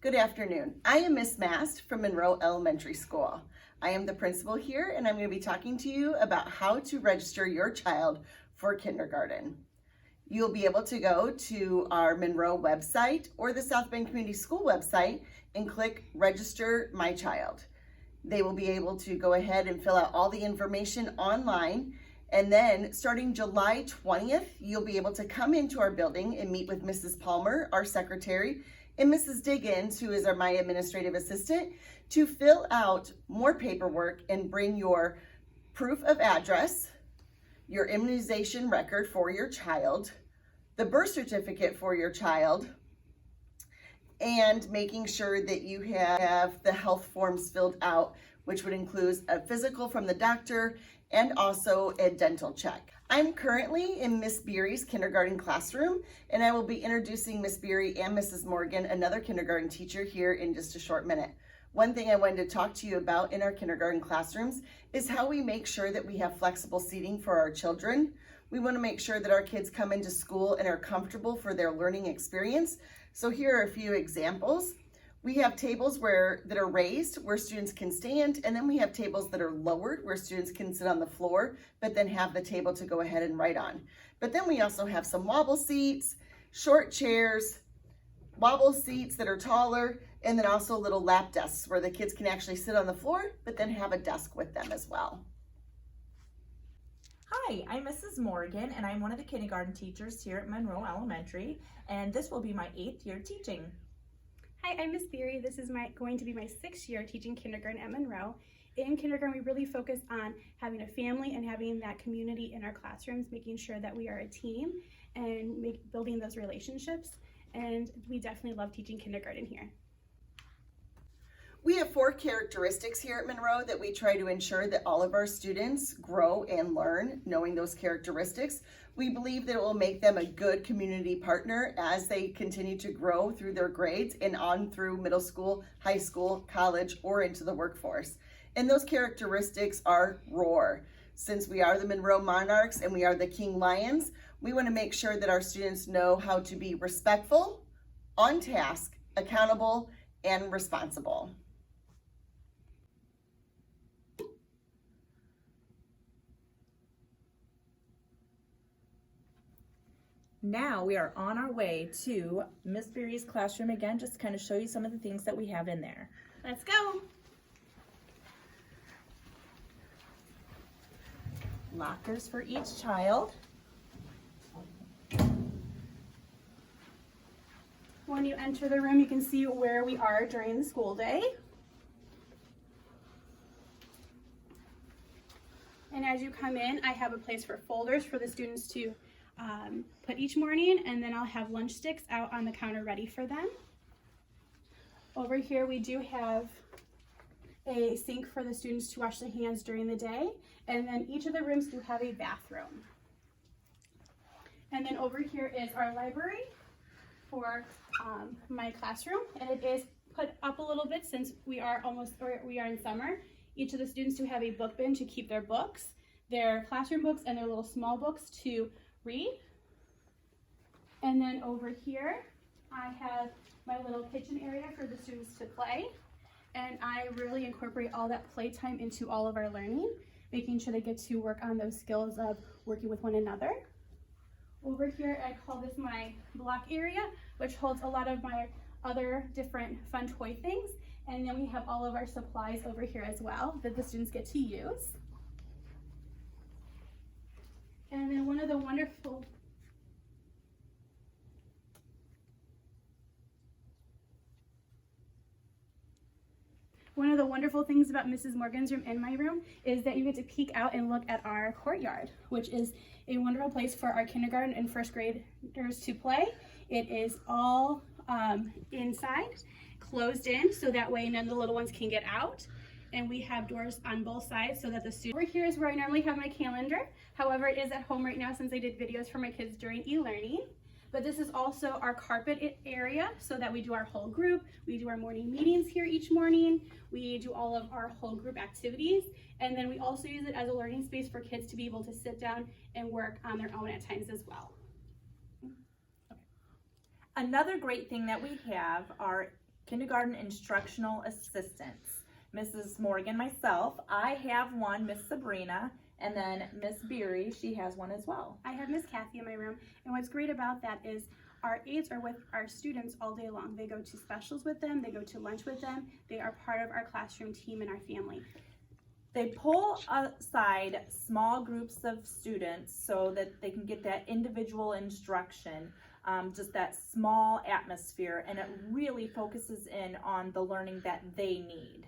Good afternoon. I am Miss Mast from Monroe Elementary School. I am the principal here, and I'm going to be talking to you about how to register your child for kindergarten. You'll be able to go to our Monroe website or the South Bend Community School website and click Register My Child. They will be able to go ahead and fill out all the information online, and then starting July 20th, you'll be able to come into our building and meet with Mrs. Palmer, our secretary, and Mrs. Diggins, who is my administrative assistant, to fill out more paperwork and bring your proof of address, your immunization record for your child, the birth certificate for your child, and making sure that you have the health forms filled out, which would include a physical from the doctor and also a dental check. I'm currently in Miss Beery's kindergarten classroom, and I will be introducing Miss Beery and Mrs. Morgan, another kindergarten teacher, here in just a short minute. One thing I wanted to talk to you about in our kindergarten classrooms is how we make sure that we have flexible seating for our children. We want to make sure that our kids come into school and are comfortable for their learning experience. So here are a few examples. We have tables that are raised where students can stand, and then we have tables that are lowered where students can sit on the floor, but then have the table to go ahead and write on. But then we also have some wobble seats, short chairs, wobble seats that are taller, and then also little lap desks where the kids can actually sit on the floor, but then have a desk with them as well. Hi, I'm Mrs. Morgan, and I'm one of the kindergarten teachers here at Monroe Elementary, and this will be my 8th year teaching. Hi, I'm Miss Beery. This is going to be my 6th year teaching kindergarten at Monroe. In kindergarten, we really focus on having a family and having that community in our classrooms, making sure that we are a team and building those relationships. And we definitely love teaching kindergarten here. We have 4 characteristics here at Monroe that we try to ensure that all of our students grow and learn, knowing those characteristics. We believe that it will make them a good community partner as they continue to grow through their grades and on through middle school, high school, college, or into the workforce. And those characteristics are roar. Since we are the Monroe Monarchs and we are the King Lions, we want to make sure that our students know how to be respectful, on task, accountable, and responsible. Now we are on our way to Miss Beery's classroom again, just to kind of show you some of the things that we have in there. Let's go. Lockers for each child. When you enter the room, you can see where we are during the school day. And as you come in, I have a place for folders for the students to put each morning, and then I'll have lunch sticks out on the counter ready for them. Over here we do have a sink for the students to wash their hands during the day, and then each of the rooms do have a bathroom. And then over here is our library for my classroom, and it is put up a little bit since we are in summer. Each of the students do have a book bin to keep their books, their classroom books, and their little small books to read. And then over here I have my little kitchen area for the students to play, and I really incorporate all that playtime into all of our learning, making sure they get to work on those skills of working with one another. Over here I call this my block area, which holds a lot of my other different fun toy things, and then we have all of our supplies over here as well that the students get to use. And then one of the wonderful things about Mrs. Morgan's room and my room is that you get to peek out and look at our courtyard, which is a wonderful place for our kindergarten and first graders to play. It is all inside, closed in, so that way none of the little ones can get out. And we have doors on both sides so that the students. Over here is where I normally have my calendar. However, it is at home right now since I did videos for my kids during e-learning. But this is also our carpet area so that we do our whole group. We do our morning meetings here each morning. We do all of our whole group activities. And then we also use it as a learning space for kids to be able to sit down and work on their own at times as well. Another great thing that we have are kindergarten instructional assistants. Mrs. Morgan, myself, I have one, Miss Sabrina, and then Miss Beery, she has one as well. I have Miss Kathy in my room, and what's great about that is our aides are with our students all day long. They go to specials with them, they go to lunch with them, they are part of our classroom team and our family. They pull aside small groups of students so that they can get that individual instruction, just that small atmosphere, and it really focuses in on the learning that they need.